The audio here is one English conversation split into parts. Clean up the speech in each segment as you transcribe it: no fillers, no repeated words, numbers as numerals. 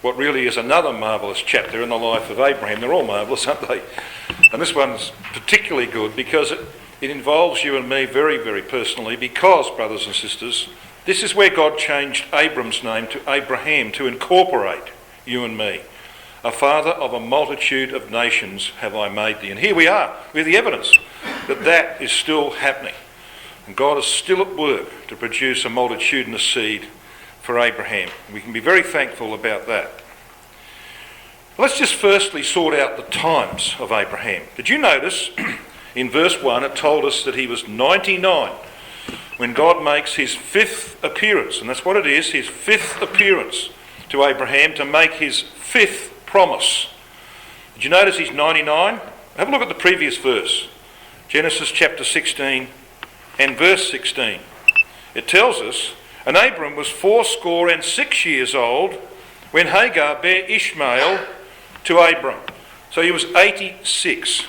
what really is another marvellous chapter in the life of Abraham. They're all marvellous, aren't they? And this one's particularly good because it involves you and me very, very personally, because, brothers and sisters, this is where God changed Abram's name to Abraham to incorporate you and me. A father of a multitude of nations have I made thee. And here we are with the evidence that that is still happening. And God is still at work to produce a multitudinous seed for Abraham. We can be very thankful about that. Let's just firstly sort out the times of Abraham. Did you notice in verse 1 it told us that he was 99 when God makes his fifth appearance, and that's what it is, his fifth appearance to Abraham to make his fifth promise. Did you notice he's 99? Have a look at the previous verse, Genesis chapter 16 and verse 16. It tells us, and Abram was 86 years old when Hagar bare Ishmael to Abram. So he was 86.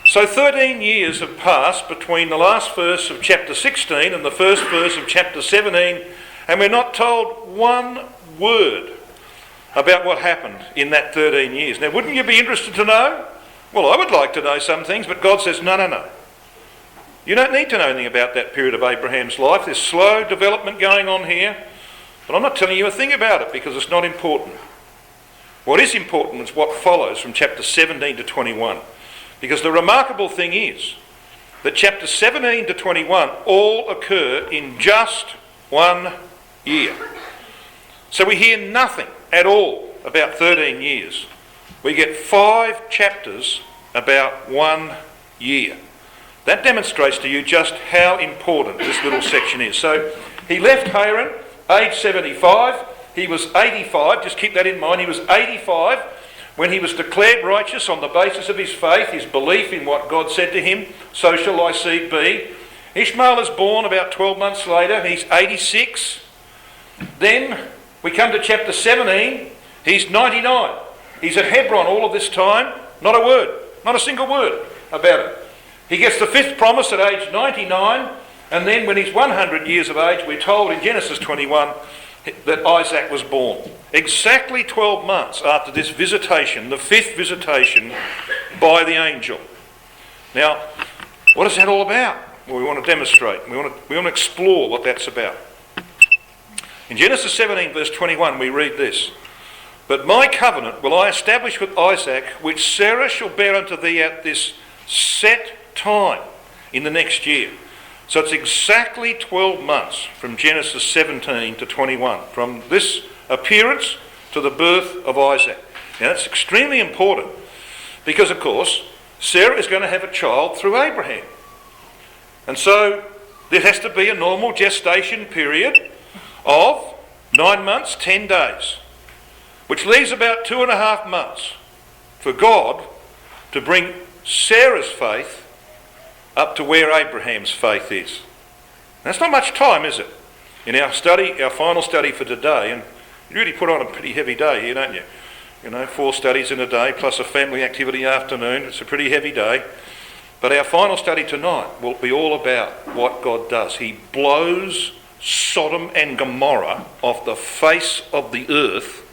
So 13 years have passed between the last verse of chapter 16 and the first verse of chapter 17, and we're not told one word about what happened in that 13 years. Now, wouldn't you be interested to know? Well, I would like to know some things, but God says, no. You don't need to know anything about that period of Abraham's life. There's slow development going on here, but I'm not telling you a thing about it because it's not important. What is important is what follows from chapter 17 to 21. Because the remarkable thing is that chapter 17 to 21 all occur in just 1 year. So we hear nothing at all about 13 years. We get 5 chapters about 1 year. That demonstrates to you just how important this little section is. So he left Haran, age 75. He was 85, just keep that in mind. He was 85 when he was declared righteous on the basis of his faith, his belief in what God said to him, so shall thy seed be. Ishmael is born about 12 months later. He's 86. Then we come to chapter 17. He's 99. He's at Hebron all of this time. Not a word, not a single word about it. He gets the fifth promise at age 99, and then when he's 100 years of age, we're told in Genesis 21 that Isaac was born. Exactly 12 months after this visitation, the fifth visitation by the angel. Now, what is that all about? Well, we want to demonstrate. We want to explore what that's about. In Genesis 17 verse 21 we read this. But my covenant will I establish with Isaac, which Sarah shall bear unto thee at this set time in the next year. So it's exactly 12 months from Genesis 17 to 21, from this appearance to the birth of Isaac. Now that's extremely important because, of course, Sarah is going to have a child through Abraham. And so there has to be a normal gestation period of 9 months, 10 days, which leaves about 2.5 months for God to bring Sarah's faith up to where Abraham's faith is. That's not much time, is it? In our study, our final study for today, and you really put on a pretty heavy day here, don't you? 4 studies in a day plus a family activity afternoon. It's a pretty heavy day. But our final study tonight will be all about what God does. He blows Sodom and Gomorrah off the face of the earth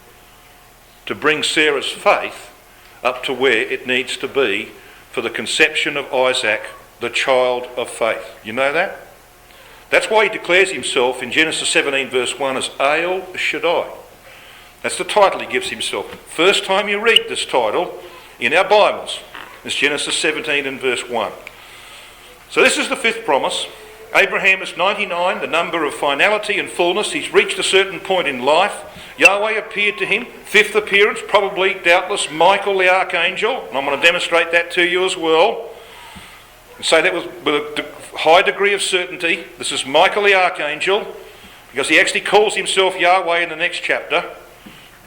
to bring Sarah's faith up to where it needs to be for the conception of Isaac, the child of faith. You know that? That's why he declares himself in Genesis 17 verse 1 as El Shaddai. That's the title he gives himself. First time you read this title in our Bibles is Genesis 17 and verse 1. So this is the fifth promise. Abraham is 99, the number of finality and fullness. He's reached a certain point in life. Yahweh appeared to him, fifth appearance, probably, doubtless, Michael the archangel. And I'm going to demonstrate that to you as well. And say that with a high degree of certainty. This is Michael the archangel, because he actually calls himself Yahweh in the next chapter.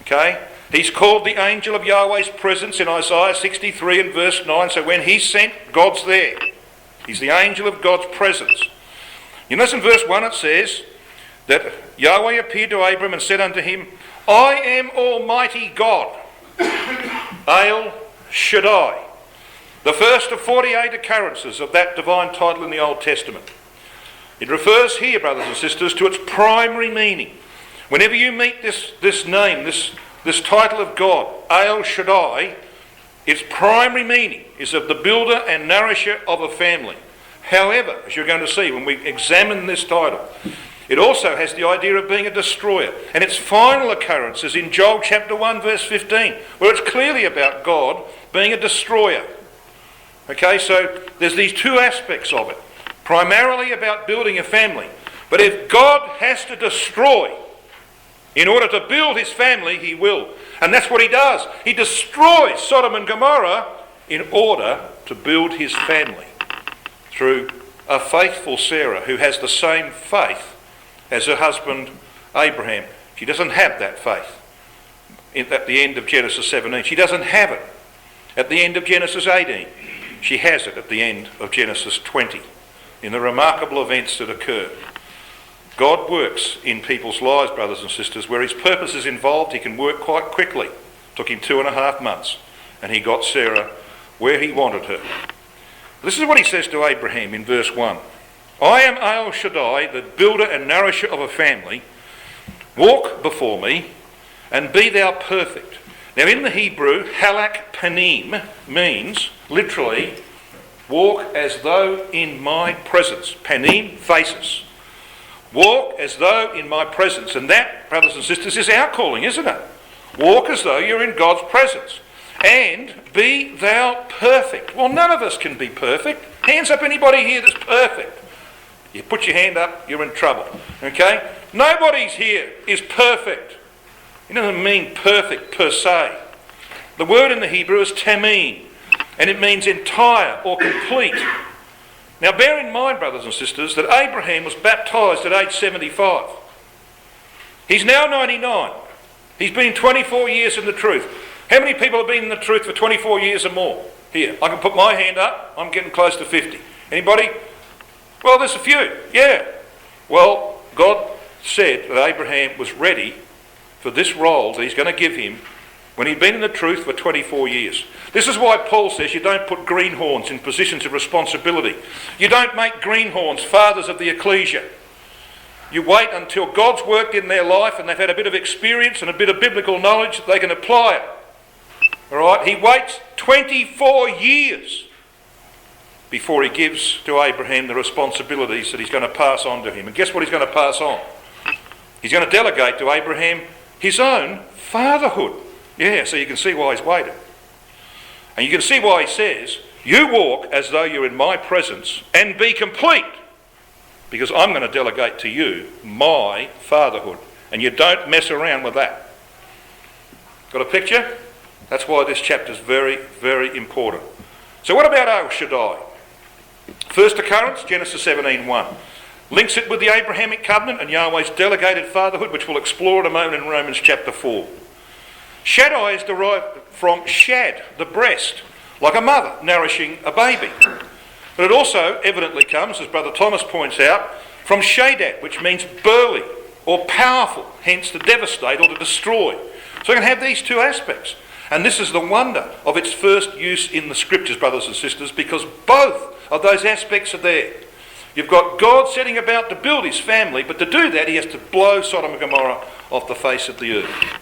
Okay? He's called the angel of Yahweh's presence in Isaiah 63 and verse 9. So when he's sent, God's there. He's the angel of God's presence. You notice in verse 1 it says that Yahweh appeared to Abram and said unto him, I am Almighty God, El Shaddai. The first of 48 occurrences of that divine title in the Old Testament. It refers here, brothers and sisters, to its primary meaning. Whenever you meet this name, this this title of God, El Shaddai, its primary meaning is of the builder and nourisher of a family. However, as you're going to see when we examine this title, it also has the idea of being a destroyer. And its final occurrence is in Joel chapter 1 verse 15, where it's clearly about God being a destroyer. Okay, so there's these two aspects of it. Primarily about building a family. But if God has to destroy in order to build his family, he will. And that's what he does. He destroys Sodom and Gomorrah in order to build his family through a faithful Sarah who has the same faith as her husband Abraham. She doesn't have that faith at the end of Genesis 17. She doesn't have it at the end of Genesis 18. She has it at the end of Genesis 20 in the remarkable events that occur. God works in people's lives, brothers and sisters, where his purpose is involved. He can work quite quickly. It took him 2.5 months, and he got Sarah where he wanted her. This is what he says to Abraham in verse 1. I am El Shaddai, the builder and nourisher of a family. Walk before me, and be thou perfect. Now in the Hebrew, halak panim means, literally, walk as though in my presence. Panim, faces. Walk as though in my presence. And that, brothers and sisters, is our calling, isn't it? Walk as though you're in God's presence. And be thou perfect. Well, none of us can be perfect. Hands up anybody here that's perfect. You put your hand up, you're in trouble. Okay? Nobody's here is perfect. It doesn't mean perfect per se. The word in the Hebrew is tamim, and it means entire or complete. Now bear in mind, brothers and sisters, that Abraham was baptised at age 75. He's now 99. He's been 24 years in the truth. How many people have been in the truth for 24 years or more? Here, I can put my hand up. I'm getting close to 50. Anybody? Well, there's a few. Yeah. Well, God said that Abraham was ready for this role that he's going to give him when he'd been in the truth for 24 years. This is why Paul says you don't put greenhorns in positions of responsibility. You don't make greenhorns fathers of the ecclesia. You wait until God's worked in their life and they've had a bit of experience and a bit of biblical knowledge that they can apply it. All right? He waits 24 years before he gives to Abraham the responsibilities that he's going to pass on to him. And guess what he's going to pass on? He's going to delegate to Abraham his own fatherhood. Yeah, so you can see why he's waited. And you can see why he says, you walk as though you're in my presence and be complete, because I'm going to delegate to you my fatherhood. And you don't mess around with that. Got a picture? That's why this chapter is very, very important. So what about El Shaddai? First occurrence, Genesis 17:1. Links it with the Abrahamic Covenant and Yahweh's delegated fatherhood, which we'll explore in a moment in Romans chapter 4. Shaddai is derived from shad, the breast, like a mother nourishing a baby. But it also evidently comes, as Brother Thomas points out, from shadat, which means burly or powerful, hence to devastate or to destroy. So we can have these two aspects. And this is the wonder of its first use in the scriptures, brothers and sisters, because both of those aspects are there. You've got God setting about to build his family, but to do that he has to blow Sodom and Gomorrah off the face of the earth.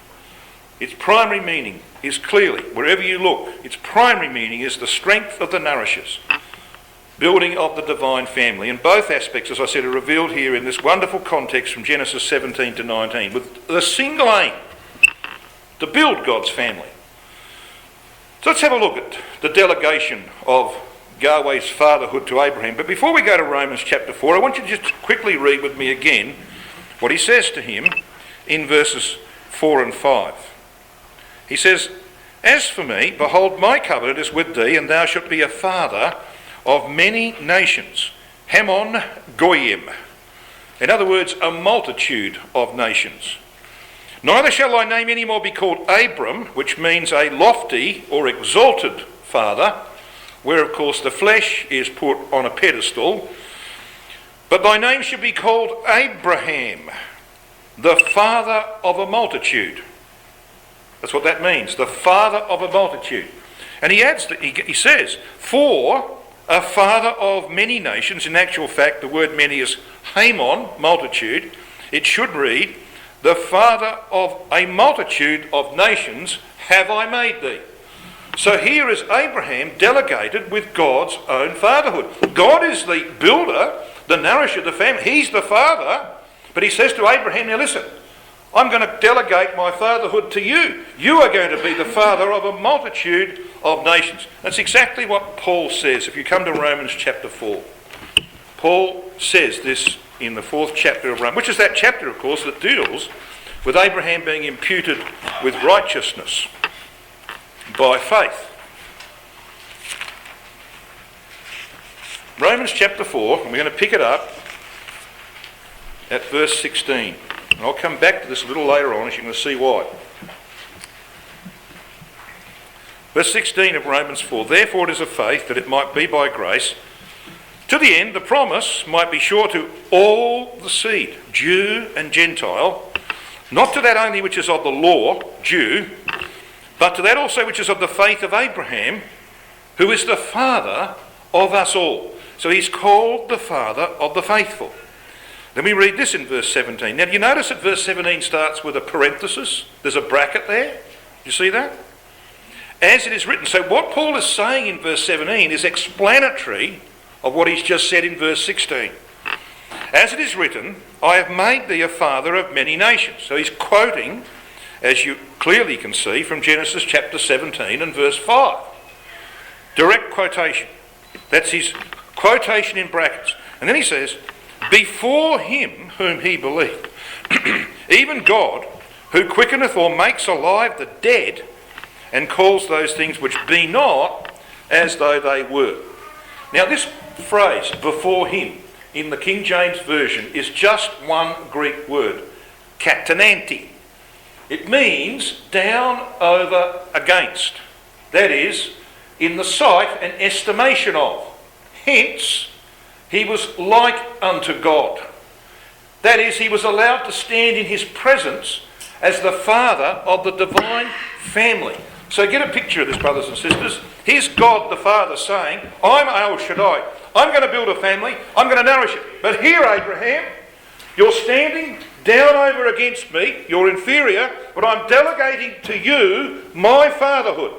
Its primary meaning is clearly, wherever you look, its primary meaning is the strength of the nourishers, building of the divine family. And both aspects, as I said, are revealed here in this wonderful context from Genesis 17 to 19, with the single aim to build God's family. So let's have a look at the delegation of Yahweh's fatherhood to Abraham. But before we go to Romans chapter 4, I want you to just quickly read with me again what he says to him in verses 4 and 5. He says, as for me, behold, my covenant is with thee, and thou shalt be a father of many nations. Hamon Goyim. In other words, a multitude of nations. Neither shall thy name any more be called Abram, which means a lofty or exalted father, where of course the flesh is put on a pedestal. But thy name shall be called Abraham, the father of a multitude. That's what that means, the father of a multitude. And he adds, he says, for a father of many nations. In actual fact, the word many is Hamon, multitude. It should read, the father of a multitude of nations have I made thee. So here is Abraham delegated with God's own fatherhood. God is the builder, the nourisher, the family. He's the father. But he says to Abraham, now listen, I'm going to delegate my fatherhood to you. You are going to be the father of a multitude of nations. That's exactly what Paul says. If you come to Romans chapter 4, Paul says this in the 4th chapter of Romans, which is that chapter, of course, that deals with Abraham being imputed with righteousness by faith. Romans chapter 4, and we're going to pick it up at verse 16. And I'll come back to this a little later on as you're going to see why. Verse 16 of Romans 4, therefore it is of faith that it might be by grace, to the end the promise might be sure to all the seed, Jew and Gentile, not to that only which is of the law, Jew, but to that also which is of the faith of Abraham, who is the father of us all. So he's called the father of the faithful. Then we read this in verse 17. Now, do you notice that verse 17 starts with a parenthesis? There's a bracket there. Do you see that? As it is written. So what Paul is saying in verse 17 is explanatory of what he's just said in verse 16. As it is written, I have made thee a father of many nations. So he's quoting, as you clearly can see, from Genesis chapter 17 and verse 5. Direct quotation. That's his quotation in brackets. And then he says, before him whom he believed, even God, who quickeneth or makes alive the dead, and calls those things which be not as though they were. Now this phrase, before him, in the King James Version, is just one Greek word, katananti. It means down, over, against. That is, in the sight and estimation of. Hence, he was like unto God. That is, he was allowed to stand in his presence as the father of the divine family. So get a picture of this, brothers and sisters. Here's God the Father saying, I'm El Shaddai. I'm going to build a family. I'm going to nourish it. But here, Abraham, you're standing down over against me. You're inferior, but I'm delegating to you my fatherhood.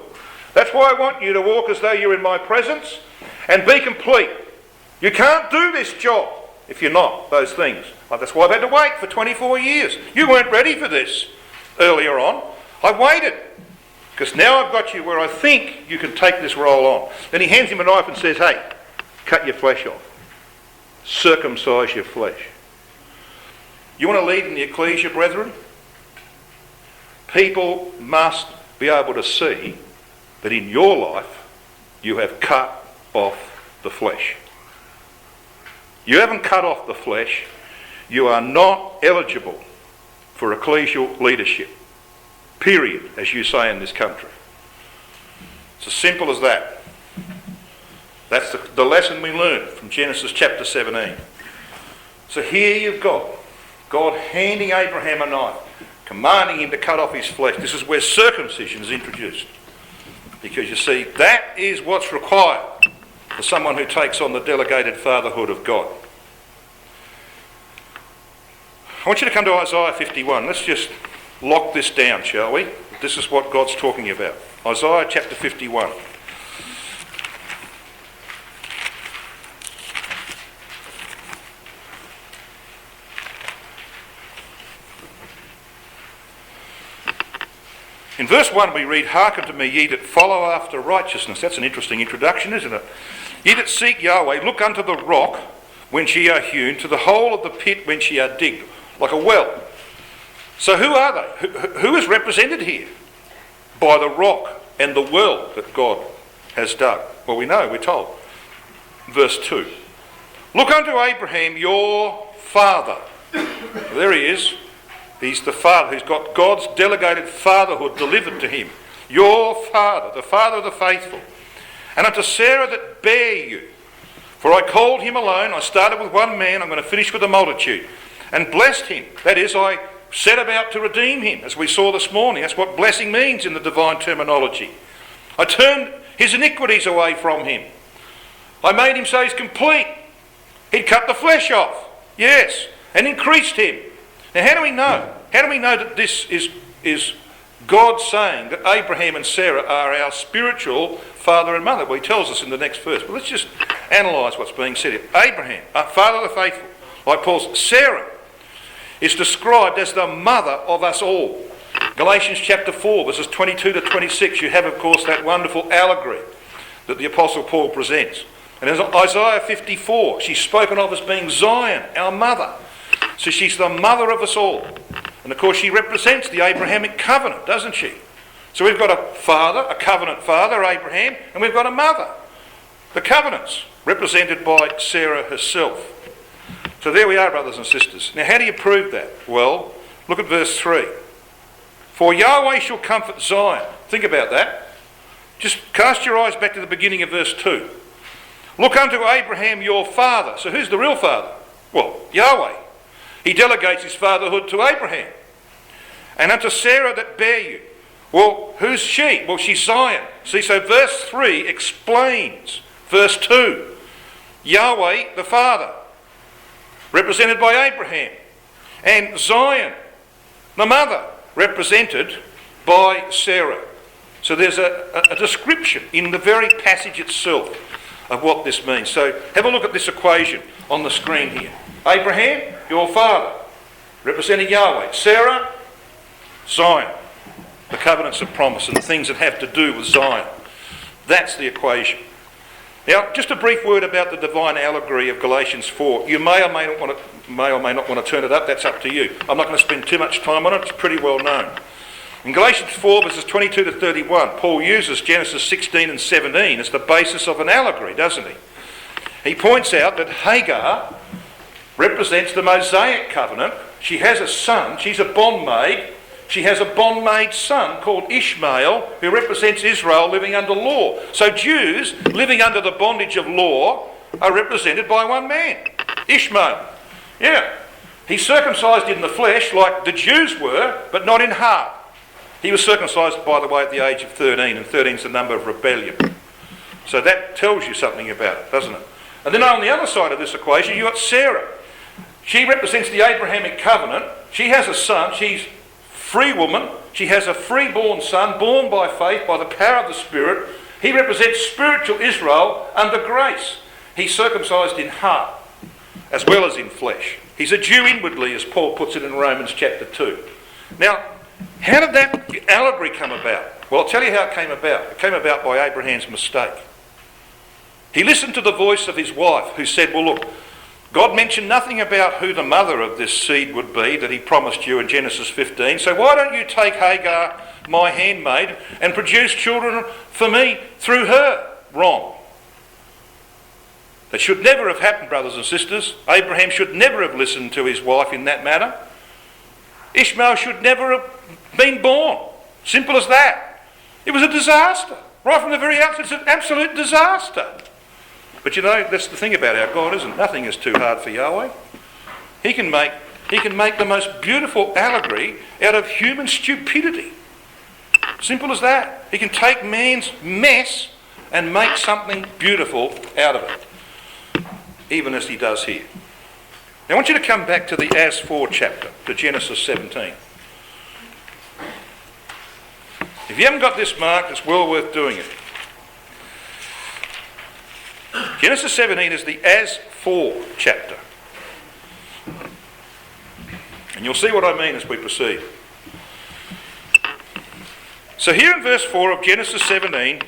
That's why I want you to walk as though you're in my presence and be complete. You can't do this job if you're not those things. That's why I've had to wait for 24 years. You weren't ready for this earlier on. I waited. Because now I've got you where I think you can take this role on. Then he hands him a knife and says, hey, cut your flesh off. Circumcise your flesh. You want to lead in the ecclesia, brethren? People must be able to see that in your life you have cut off the flesh. You haven't cut off the flesh. You are not eligible for ecclesial leadership. Period, as you say in this country. It's as simple as that. That's the lesson we learned from Genesis chapter 17. So here you've got God handing Abraham a knife, commanding him to cut off his flesh. This is where circumcision is introduced. Because you see, that is what's required for someone who takes on the delegated fatherhood of God. I want you to come to Isaiah 51. Let's just lock this down, shall we? This is what God's talking about. Isaiah chapter 51. In verse 1 we read, hearken to me, ye that follow after righteousness. That's an interesting introduction, isn't it? Ye that seek Yahweh, look unto the rock whence ye are hewn, to the hole of the pit whence ye are digged, like a well. So who are they? Who is represented here? By the rock and the well that God has dug. Well, we know, we're told. Verse 2. Look unto Abraham, your father. There he is. He's the father who's got God's delegated fatherhood delivered to him. Your father, the father of the faithful. And unto Sarah that bare you. For I called him alone. I started with one man. I'm going to finish with a multitude. And blessed him. That is, I set about to redeem him, as we saw this morning. That's what blessing means in the divine terminology. I turned his iniquities away from him. I made him so he's complete. He'd cut the flesh off. Yes. And increased him. Now how do we know How do we know that this is God saying that Abraham and Sarah are our spiritual father and mother? Well, he tells us in the next verse. But let's just analyse what's being said here. Abraham, father of the faithful, like Paul's, Sarah is described as the mother of us all. Galatians chapter 4, verses 22 to 26, you have, of course, that wonderful allegory that the Apostle Paul presents. And in Isaiah 54, she's spoken of as being Zion, our mother. So she's the mother of us all. And of course she represents the Abrahamic covenant, doesn't she? So we've got a father, a covenant father, Abraham, and we've got a mother. The covenants, represented by Sarah herself. So there we are, brothers and sisters. Now how do you prove that? Well, look at verse 3. For Yahweh shall comfort Zion. Think about that. Just cast your eyes back to the beginning of verse 2. Look unto Abraham your father. So who's the real father? Well, Yahweh. He delegates his fatherhood to Abraham. And unto Sarah that bare you. Well, who's she? Well, she's Zion. See, so verse 3 explains verse 2. Yahweh the father, represented by Abraham. And Zion, the mother, represented by Sarah. So there's a description in the very passage itself of what this means. So have a look at this equation on the screen here. Abraham, your father, representing Yahweh. Sarah, Zion, the covenants of promise and the things that have to do with Zion. That's the equation. Now, just a brief word about the divine allegory of Galatians 4. You may or may not want to turn it up. That's up to you. I'm not going to spend too much time on it. It's pretty well known. In Galatians 4, verses 22 to 31, Paul uses Genesis 16 and 17 as the basis of an allegory, doesn't he? He points out that Hagar represents the Mosaic covenant. She has a son. She's a bondmaid. She has a bondmaid son called Ishmael, who represents Israel living under law. So Jews living under the bondage of law are represented by one man, Ishmael. Yeah, he's circumcised in the flesh like the Jews were, but not in heart. He was circumcised, by the way, at the age of 13, and 13 is the number of rebellion. So that tells you something about it, doesn't it? And then on the other side of this equation, you've got Sarah. She represents the Abrahamic covenant. She has a son. She's free woman. She has a freeborn son, born by faith, by the power of the Spirit. He represents spiritual Israel under grace. He's circumcised in heart as well as in flesh. He's a Jew inwardly, as Paul puts it in Romans chapter 2. Now, how did that allegory come about? Well, I'll tell you how it came about. It came about by Abraham's mistake. He listened to the voice of his wife, who said, well, look, God mentioned nothing about who the mother of this seed would be that he promised you in Genesis 15, so why don't you take Hagar, my handmaid, and produce children for me through her? Wrong. That should never have happened, brothers and sisters. Abraham should never have listened to his wife in that matter. Ishmael should never have been born. Simple as that. It was a disaster. Right from the very outset, it's an absolute disaster. But you know, that's the thing about our God, isn't it? Nothing is too hard for Yahweh. He can make the most beautiful allegory out of human stupidity. Simple as that. He can take man's mess and make something beautiful out of it. Even as he does here. Now I want you to come back to the As For chapter, to Genesis 17. If you haven't got this marked, it's well worth doing it. Genesis 17 is the As For chapter. And you'll see what I mean as we proceed. So here in verse 4 of Genesis 17,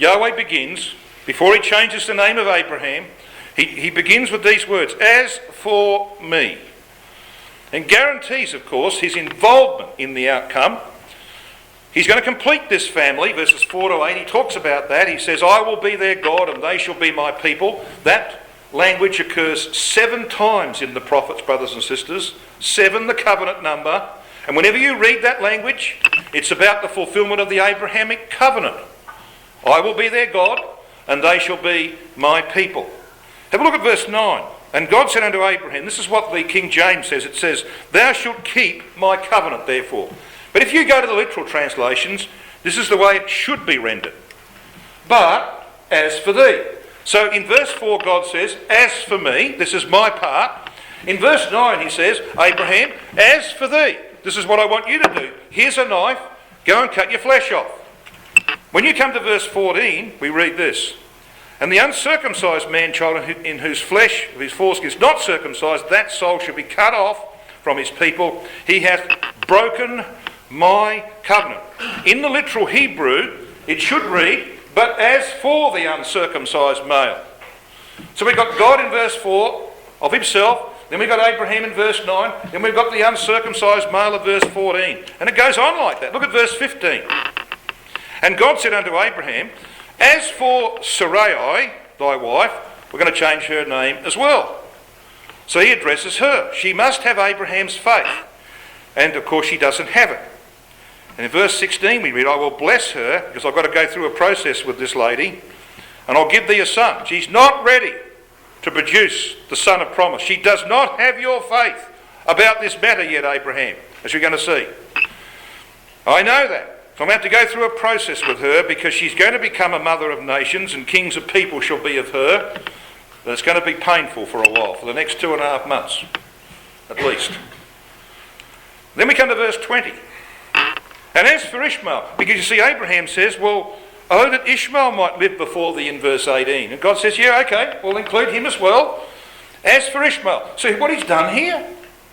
Yahweh begins, before he changes the name of Abraham, he begins with these words, as for me. And guarantees, of course, his involvement in the outcome. He's going to complete this family, verses 4 to 8. He talks about that. He says, I will be their God and they shall be my people. That language occurs 7 times in the prophets, brothers and sisters. 7, the covenant number. And whenever you read that language, it's about the fulfilment of the Abrahamic covenant. I will be their God and they shall be my people. Have a look at verse 9. And God said unto Abraham, this is what the King James says. It says, thou shalt keep my covenant, therefore. But if you go to the literal translations, this is the way it should be rendered. But as for thee. So in verse 4, God says, as for me, this is my part. In verse 9, he says, Abraham, as for thee. this is what I want you to do. Here's a knife, go and cut your flesh off. When you come to verse 14, we read this. And the uncircumcised man-child in whose flesh of his foreskin is not circumcised, that soul shall be cut off from his people. He hath broken my covenant. In the literal Hebrew, it should read, but as for the uncircumcised male. So we've got God in verse 4 of himself, then we've got Abraham in verse 9, then we've got the uncircumcised male of verse 14. And it goes on like that. Look at verse 15. And God said unto Abraham, as for Sarai, thy wife, we're going to change her name as well. So he addresses her. She must have Abraham's faith. And of course she doesn't have it. And in verse 16 we read, I will bless her, because I've got to go through a process with this lady, and I'll give thee a son. She's not ready to produce the son of promise. She does not have your faith about this matter yet, Abraham, as you're going to see. I know that. So I'm going to have to go through a process with her, because she's going to become a mother of nations and kings of people shall be of her. But it's going to be painful for a while, for the next 2.5 months, at least. Then we come to verse 20. And as for Ishmael, because you see Abraham says, well, oh, that Ishmael might live before thee in verse 18. And God says, yeah, okay, we'll include him as well. As for Ishmael. See what he's done here?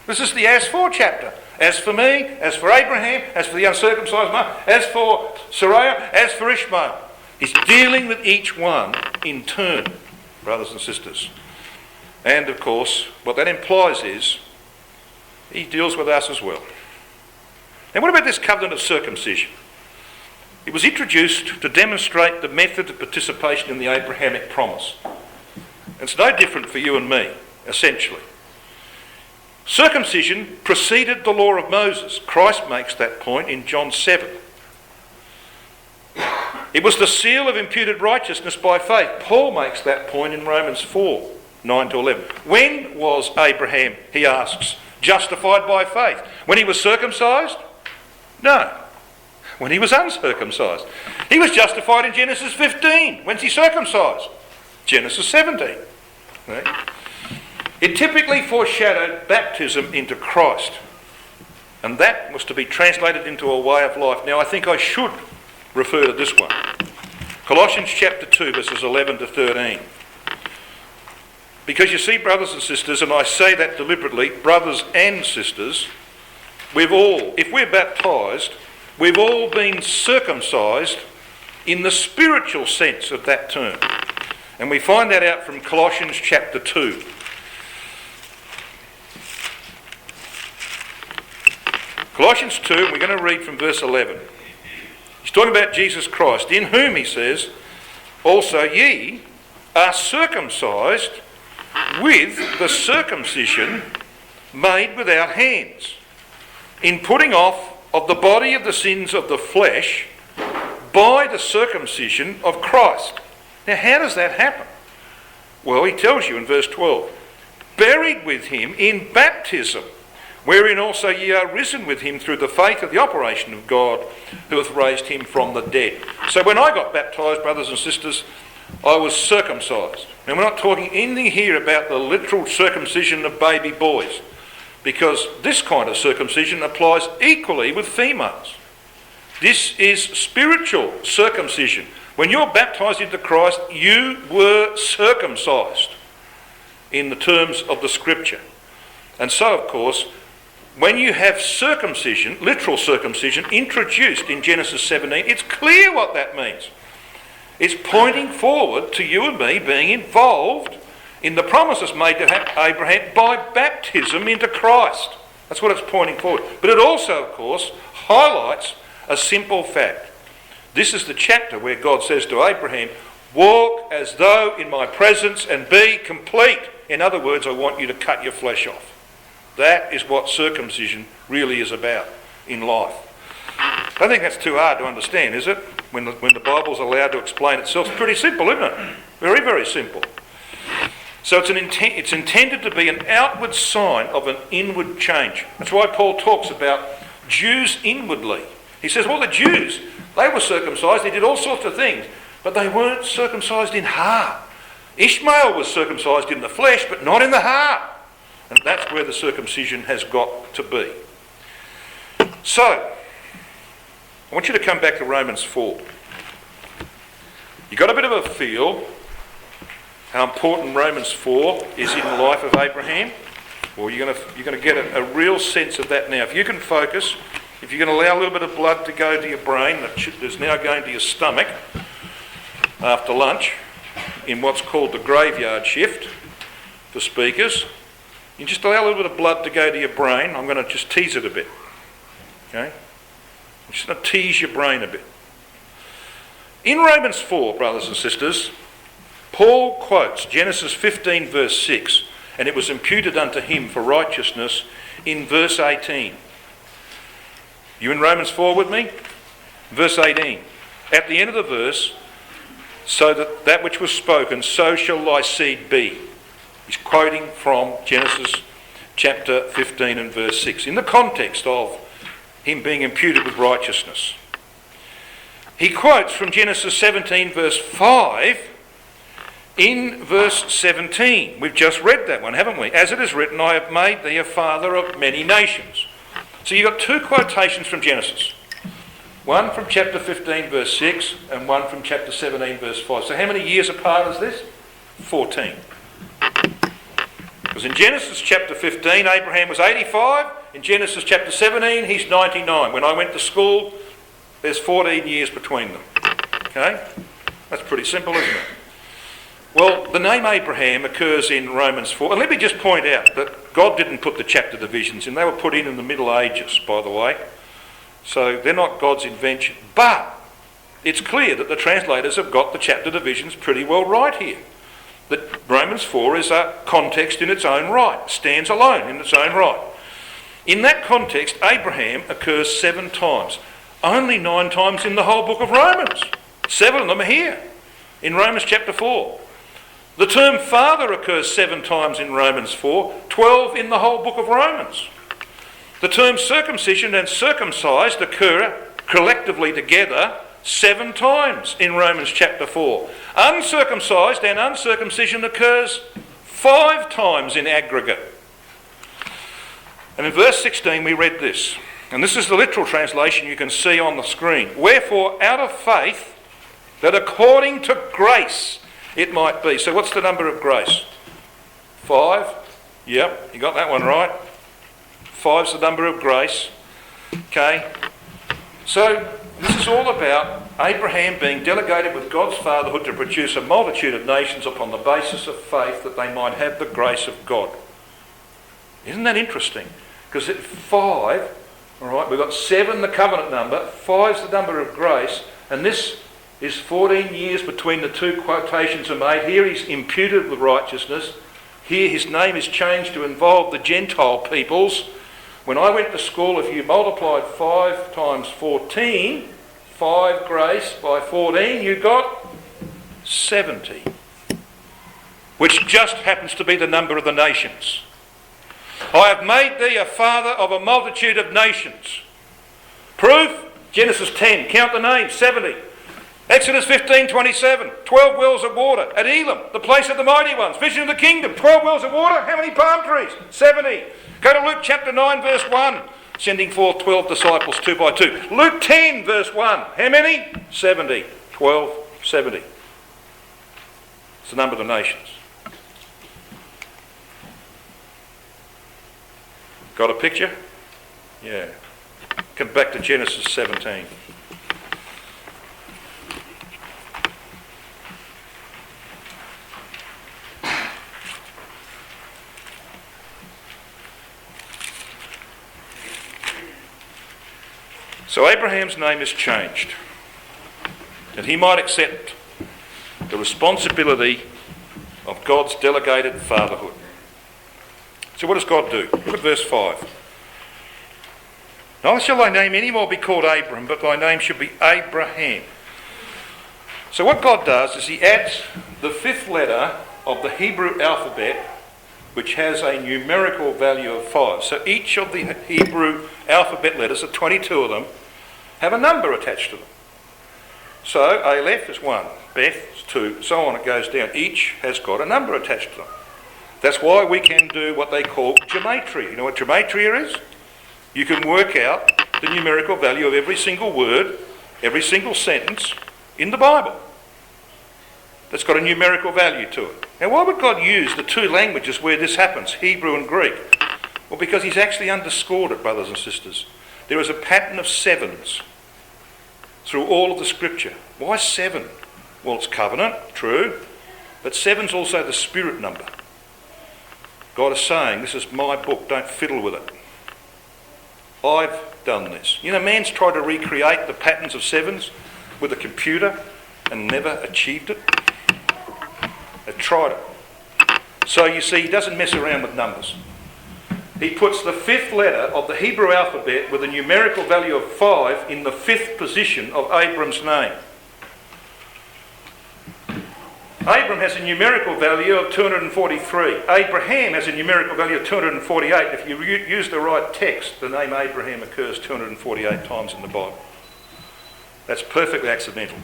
This is the as for chapter. As for me, as for Abraham, as for the uncircumcised male, as for Sarai, as for Ishmael. He's dealing with each one in turn, brothers and sisters. And of course, what that implies is he deals with us as well. Now what about this covenant of circumcision? It was introduced to demonstrate the method of participation in the Abrahamic promise. It's no different for you and me, essentially. Circumcision preceded the law of Moses. Christ makes that point in John 7. It was the seal of imputed righteousness by faith. Paul makes that point in Romans 4, 9 to 11. When was Abraham, he asks, justified by faith? When he was circumcised? No. When he was uncircumcised. He was justified in Genesis 15. When's he circumcised? Genesis 17. Right? It typically foreshadowed baptism into Christ. And that was to be translated into a way of life. Now I think I should refer to this one. Colossians chapter 2 verses 11 to 13. Because you see, brothers and sisters, and I say that deliberately, brothers and sisters, we've all, if we're baptised, we've all been circumcised in the spiritual sense of that term. And we find that out from Colossians chapter 2. Colossians 2, and we're going to read from verse 11. He's talking about Jesus Christ, in whom, he says, also ye are circumcised with the circumcision made without hands, in putting off of the body of the sins of the flesh by the circumcision of Christ. Now how does that happen? Well, he tells you in verse 12, buried with him in baptism, wherein also ye are risen with him through the faith of the operation of God, who hath raised him from the dead. So when I got baptised, brothers and sisters, I was circumcised. And we're not talking anything here about the literal circumcision of baby boys, because this kind of circumcision applies equally with females. This is spiritual circumcision. When you're baptised into Christ, you were circumcised in the terms of the scripture. And so, of course, when you have circumcision, literal circumcision, introduced in Genesis 17, it's clear what that means. It's pointing forward to you and me being involved in the promises made to Abraham by baptism into Christ. That's what it's pointing forward. But it also, of course, highlights a simple fact. This is the chapter where God says to Abraham, walk as though in my presence and be complete. In other words, I want you to cut your flesh off. That is what circumcision really is about in life. I don't think that's too hard to understand, is it? When the Bible's allowed to explain itself, it's pretty simple, isn't it? Very, very simple. So it's intended to be an outward sign of an inward change. That's why Paul talks about Jews inwardly. He says, well, the Jews, they were circumcised, they did all sorts of things, but they weren't circumcised in heart. Ishmael was circumcised in the flesh, but not in the heart. And that's where the circumcision has got to be. So, I want you to come back to Romans 4. You got a bit of a feel how important Romans 4 is in the life of Abraham? Well, you're going to get a real sense of that now. If you can focus, if you can allow a little bit of blood to go to your brain that's now going to your stomach after lunch in what's called the graveyard shift for speakers, you just allow a little bit of blood to go to your brain. I'm going to just tease it a bit. Okay? I'm just going to tease your brain a bit. In Romans 4, brothers and sisters, Paul quotes Genesis 15 verse 6, and it was imputed unto him for righteousness in verse 18. You in Romans 4 with me? Verse 18. At the end of the verse, so that which was spoken, so shall thy seed be. He's quoting from Genesis chapter 15 and verse 6 in the context of him being imputed with righteousness. He quotes from Genesis 17 verse 5 in verse 17. We've just read that one, haven't we? As it is written, I have made thee a father of many nations. So you've got two quotations from Genesis. One from chapter 15 verse 6 and one from chapter 17 verse 5. So how many years apart is this? 14. Because in Genesis chapter 15, Abraham was 85. In Genesis chapter 17, he's 99. When I went to school, there's 14 years between them. Okay? That's pretty simple, isn't it? Well, the name Abraham occurs in Romans 4. And let me just point out that God didn't put the chapter divisions in. They were put in the Middle Ages, by the way. So they're not God's invention. But it's clear that the translators have got the chapter divisions pretty well right here. That Romans 4 is a context in its own right, stands alone in its own right. In that context, Abraham occurs 7 times. Only 9 times in the whole book of Romans. 7 of them are here in Romans chapter 4. The term father occurs 7 times in Romans 4, 12 in the whole book of Romans. The terms circumcision and circumcised occur collectively together 7 times in Romans chapter 4. Uncircumcised and uncircumcision occurs 5 times in aggregate. And in verse 16 we read this, and this is the literal translation you can see on the screen. Wherefore out of faith, that according to grace it might be. So what's the number of grace? 5. Yep, you got that one right. 5's the number of grace. Okay. So this is all about Abraham being delegated with God's fatherhood to produce a multitude of nations upon the basis of faith that they might have the grace of God. Isn't that interesting? Because at 5, all right, we've got 7, the covenant number, 5's the number of grace, and this is 14 years between the two quotations are made. Here he's imputed with righteousness. Here his name is changed to involve the Gentile peoples. When I went to school, if you multiplied 5 times 14, 5 grace by 14, you got 70. Which just happens to be the number of the nations. I have made thee a father of a multitude of nations. Proof? Genesis 10, count the names, 70. Exodus 15:27, 12 wells of water. At Elim, the place of the mighty ones, vision of the kingdom, 12 wells of water. How many palm trees? 70. Go to Luke chapter 9 verse 1, sending forth 12 disciples 2 by 2. Luke 10 verse 1, how many? 70. 12, 70. It's the number of the nations. Got a picture? Yeah. Come back to Genesis 17. So Abraham's name is changed, that he might accept the responsibility of God's delegated fatherhood. So what does God do? Look at verse 5. Neither shall thy name any more be called Abram, but thy name shall be Abraham. So what God does is he adds the 5th letter of the Hebrew alphabet, which has a numerical value of 5. So each of the Hebrew alphabet letters, the 22 of them, have a number attached to them. So Aleph is 1, Beth is 2, so on it goes down. Each has got a number attached to them. That's why we can do what they call gematria. You know what gematria is? You can work out the numerical value of every single word, every single sentence in the Bible. That's got a numerical value to it. Now, why would God use the two languages where this happens, Hebrew and Greek? Well, because he's actually underscored it, brothers and sisters. There is a pattern of sevens through all of the scripture. Why 7? Well, it's covenant, true, but 7's also the spirit number. God is saying, this is my book, don't fiddle with it. I've done this. You know, man's tried to recreate the patterns of 7s with a computer and never achieved it. They've tried it. So you see, he doesn't mess around with numbers. He puts the 5th letter of the Hebrew alphabet with a numerical value of 5 in the 5th position of Abram's name. Abram has a numerical value of 243. Abraham has a numerical value of 248. If you use the right text, the name Abraham occurs 248 times in the Bible. That's perfectly accidental.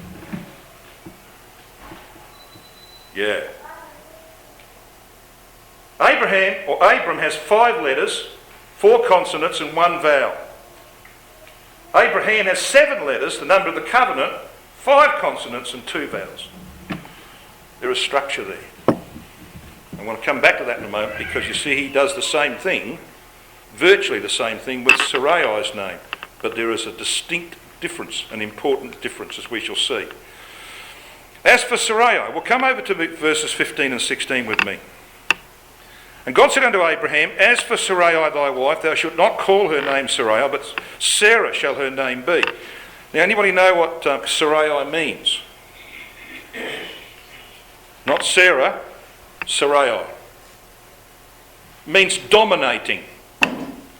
Yeah. Abram has 5 letters, 4 consonants and 1 vowel. Abraham has 7 letters, the number of the covenant, 5 consonants and 2 vowels. There is structure there. I want to come back to that in a moment because you see he does the same thing, virtually the same thing with Sarai's name, but there is a distinct difference, an important difference, as we shall see. As for Sarai, we'll come over to verses 15 and 16 with me. And God said unto Abraham, As for Sarai thy wife, thou shalt not call her name Sarai, but Sarah shall her name be. Now, anybody know what Sarai means? Not Sarah, Sarai. Means dominating.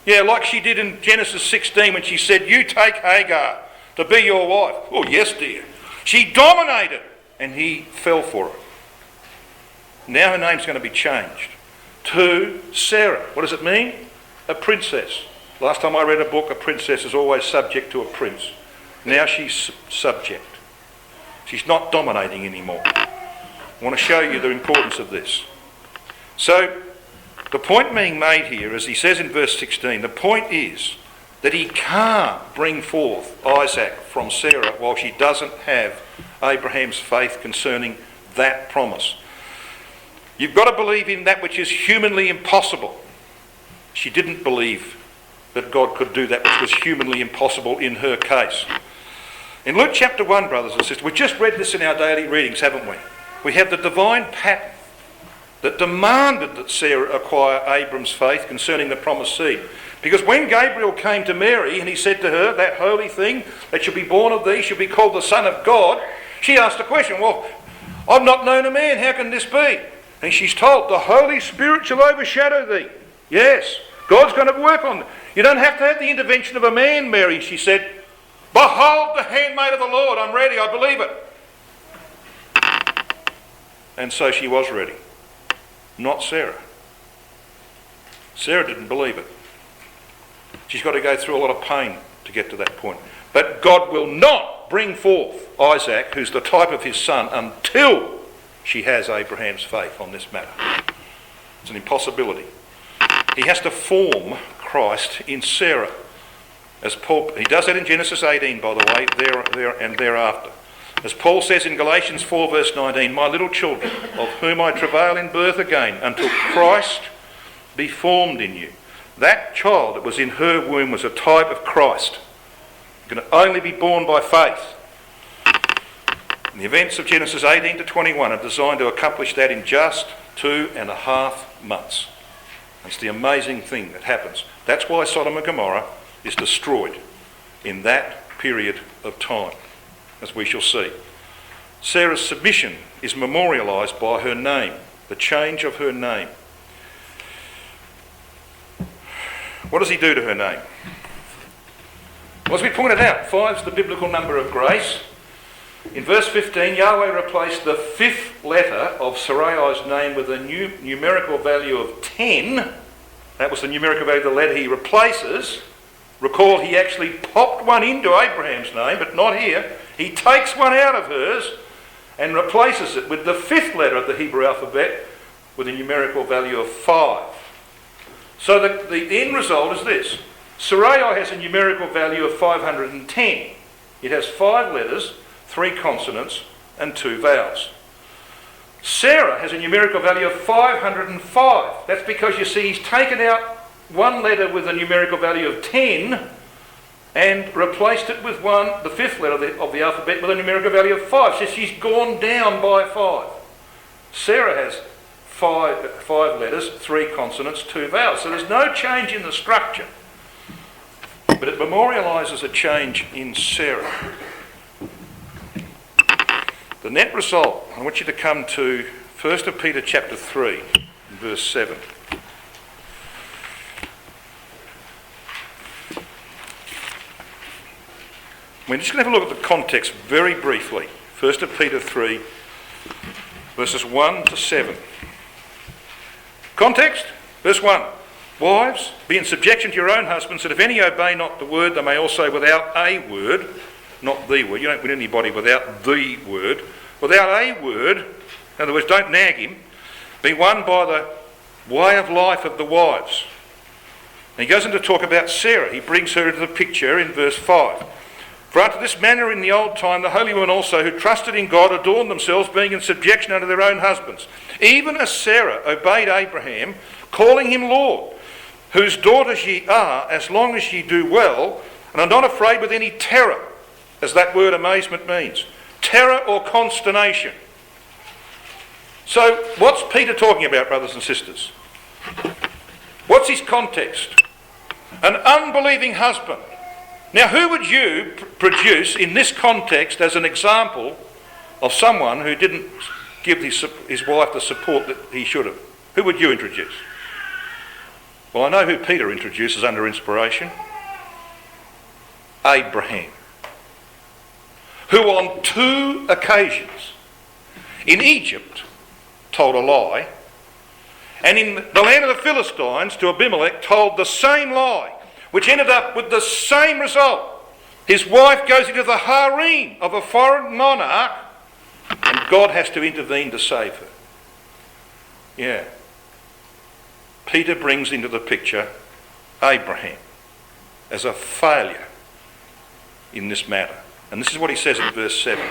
Yeah, like she did in Genesis 16 when she said, You take Hagar to be your wife. Oh, yes, dear. She dominated, and he fell for her. Now her name's going to be changed to Sarah. What does it mean? A princess. Last time I read a book, a princess is always subject to a prince. Now she's subject. She's not dominating anymore. I want to show you the importance of this. So, the point being made here, as he says in verse 16, the point is that he can't bring forth Isaac from Sarah while she doesn't have Abraham's faith concerning that promise. You've got to believe in that which is humanly impossible. She didn't believe that God could do that which was humanly impossible in her case. In Luke chapter 1, brothers and sisters, we've just read this in our daily readings, haven't we? We have the divine pattern that demanded that Sarah acquire Abram's faith concerning the promised seed. Because when Gabriel came to Mary and he said to her, that holy thing that shall be born of thee shall be called the Son of God, she asked a question, well, I've not known a man, how can this be? And she's told, the Holy Spirit shall overshadow thee. Yes, God's going to work on it. You don't have to have the intervention of a man, Mary, she said. Behold the handmaid of the Lord, I'm ready, I believe it. And so she was ready. Not Sarah. Sarah didn't believe it. She's got to go through a lot of pain to get to that point. But God will not bring forth Isaac, who's the type of his son, until she has Abraham's faith on this matter. It's an impossibility. He has to form Christ in Sarah. As Paul, he does that in Genesis 18, by the way, there and thereafter. As Paul says in Galatians 4 verse 19, My little children, of whom I travail in birth again, until Christ be formed in you. That child that was in her womb was a type of Christ. It can only be born by faith. And the events of Genesis 18 to 21 are designed to accomplish that in just 2.5 months. That's the amazing thing that happens. That's why Sodom and Gomorrah is destroyed in that period of time, as we shall see. Sarah's submission is memorialised by her name, the change of her name. What does he do to her name? Well, as we pointed out, 5 is the biblical number of grace. In verse 15, Yahweh replaced the 5th letter of Sarai's name with a numerical value of 10. That was the numerical value of the letter he replaces. Recall, he actually popped one into Abraham's name, but not here. He takes one out of hers and replaces it with the 5th letter of the Hebrew alphabet with a numerical value of 5. So the end result is this. Sarai has a numerical value of 510. It has 5 letters, 3 consonants and 2 vowels. Sarah has a numerical value of 505. That's because, you see, he's taken out one letter with a numerical value of 10 and replaced it with the 5th letter of the alphabet with a numerical value of 5. So she's gone down by 5. Sarah has 5 letters, 3 consonants, 2 vowels. So there's no change in the structure. But it memorialises a change in Sarah. The net result, I want you to come to 1 Peter chapter 3, verse 7. We're just going to have a look at the context very briefly. 1 Peter 3, verses 1 to 7. Context, verse 1. Wives, be in subjection to your own husbands, that if any obey not the word, they may also without a word, not the word, you don't win anybody without the word, without a word, in other words, don't nag him, be won by the way of life of the wives. And he goes on to talk about Sarah. He brings her into the picture in verse 5. For after this manner in the old time, the holy women also who trusted in God adorned themselves, being in subjection unto their own husbands. Even as Sarah obeyed Abraham, calling him Lord, whose daughters ye are, as long as ye do well, and are not afraid with any terror, as that word amazement means. Terror or consternation. So, what's Peter talking about, brothers and sisters? What's his context? An unbelieving husband. Now, who would you produce in this context as an example of someone who didn't give his wife the support that he should have? Who would you introduce? Well, I know who Peter introduces under inspiration. Abraham. Who on 2 occasions in Egypt told a lie, and in the land of the Philistines to Abimelech told the same lie, which ended up with the same result. His wife goes into the harem of a foreign monarch, and God has to intervene to save her. Yeah. Peter brings into the picture Abraham as a failure in this matter. And this is what he says in verse 7.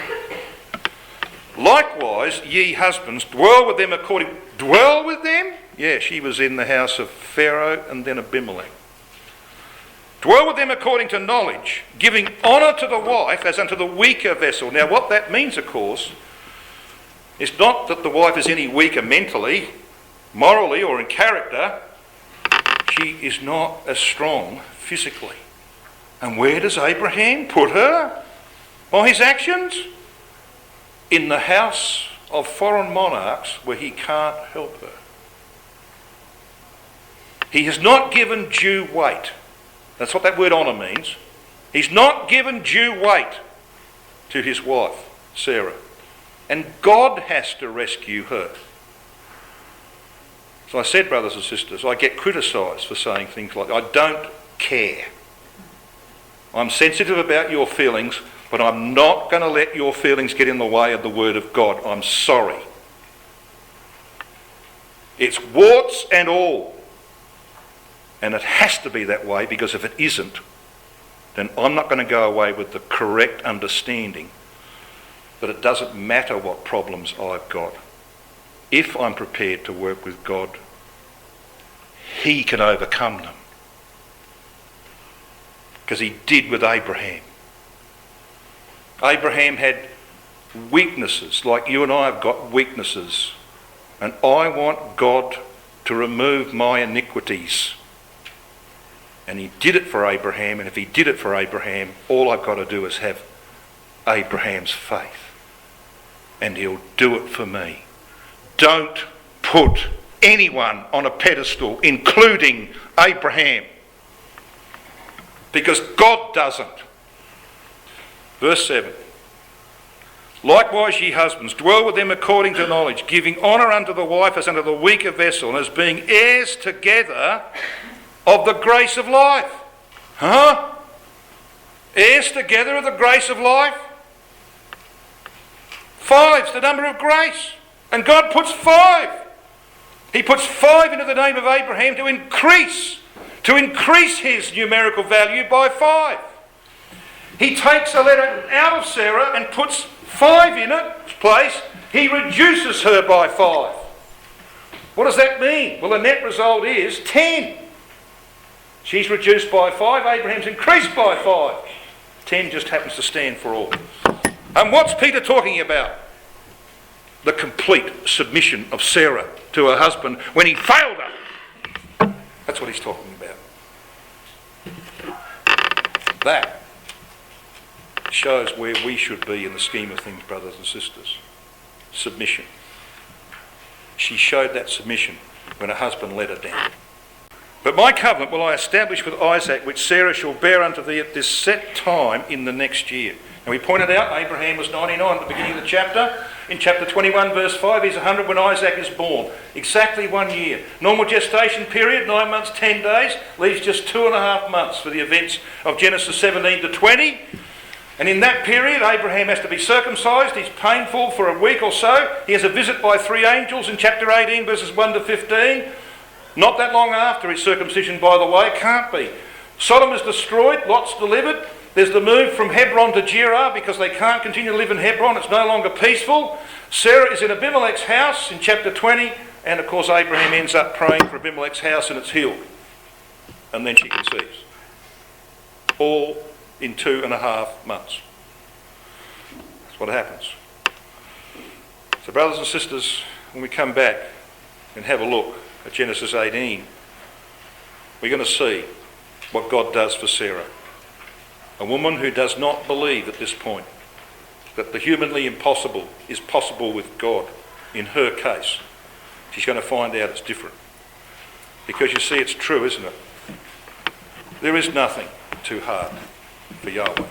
Likewise, ye husbands, dwell with them according... Dwell with them? Yeah, she was in the house of Pharaoh and then Abimelech. Dwell with them according to knowledge, giving honour to the wife as unto the weaker vessel. Now, what that means, of course, is not that the wife is any weaker mentally, morally, or in character. She is not as strong physically. And where does Abraham put her? By his actions? In the house of foreign monarchs where he can't help her. He has not given due weight. That's what that word honour means. He's not given due weight to his wife, Sarah. And God has to rescue her. So I said, brothers and sisters, I get criticised for saying things like, I don't care. I'm sensitive about your feelings, but I'm not going to let your feelings get in the way of the word of God. I'm sorry. It's warts and all. And it has to be that way, because if it isn't, then I'm not going to go away with the correct understanding that it doesn't matter what problems I've got. If I'm prepared to work with God, he can overcome them. Because he did with Abraham. Abraham had weaknesses, like you and I have got weaknesses. And I want God to remove my iniquities. And he did it for Abraham, and if he did it for Abraham, all I've got to do is have Abraham's faith. And he'll do it for me. Don't put anyone on a pedestal, including Abraham. Because God doesn't. Verse 7. Likewise, ye husbands, dwell with them according to knowledge, giving honour unto the wife as unto the weaker vessel, and as being heirs together of the grace of life. Huh? Heirs together of the grace of life? 5's the number of grace. And God puts 5. He puts 5 into the name of Abraham to increase, to increase his numerical value by 5. He takes a letter out of Sarah and puts 5 in its place. He reduces her by 5. What does that mean? Well, the net result is 10. She's reduced by 5, Abraham's increased by 5. 10 just happens to stand for all. And what's Peter talking about? The complete submission of Sarah to her husband when he failed her. That's what he's talking about. That shows where we should be in the scheme of things, brothers and sisters. Submission. She showed that submission when her husband let her down. But my covenant will I establish with Isaac, which Sarah shall bear unto thee at this set time in the next year. And we pointed out Abraham was 99 at the beginning of the chapter. In chapter 21 verse 5 he's 100 when Isaac is born. Exactly 1 year. Normal gestation period, 9 months 10 days, leaves just 2.5 months for the events of Genesis 17 to 20. And in that period Abraham has to be circumcised. He's painful for a week or so. He has a visit by 3 angels in chapter 18 verses 1 to 15. Not that long after his circumcision, by the way. Can't be. Sodom is destroyed. Lot's delivered. There's the move from Hebron to Gerar because they can't continue to live in Hebron. It's no longer peaceful. Sarah is in Abimelech's house in chapter 20. And of course Abraham ends up praying for Abimelech's house and it's healed. And then she conceives. All in 2.5 months. That's what happens. So brothers and sisters, when we come back and have a look at Genesis 18, we're going to see what God does for Sarah. A woman who does not believe at this point that the humanly impossible is possible with God. In her case, she's going to find out it's different. Because you see, it's true, isn't it? There is nothing too hard for Yahweh.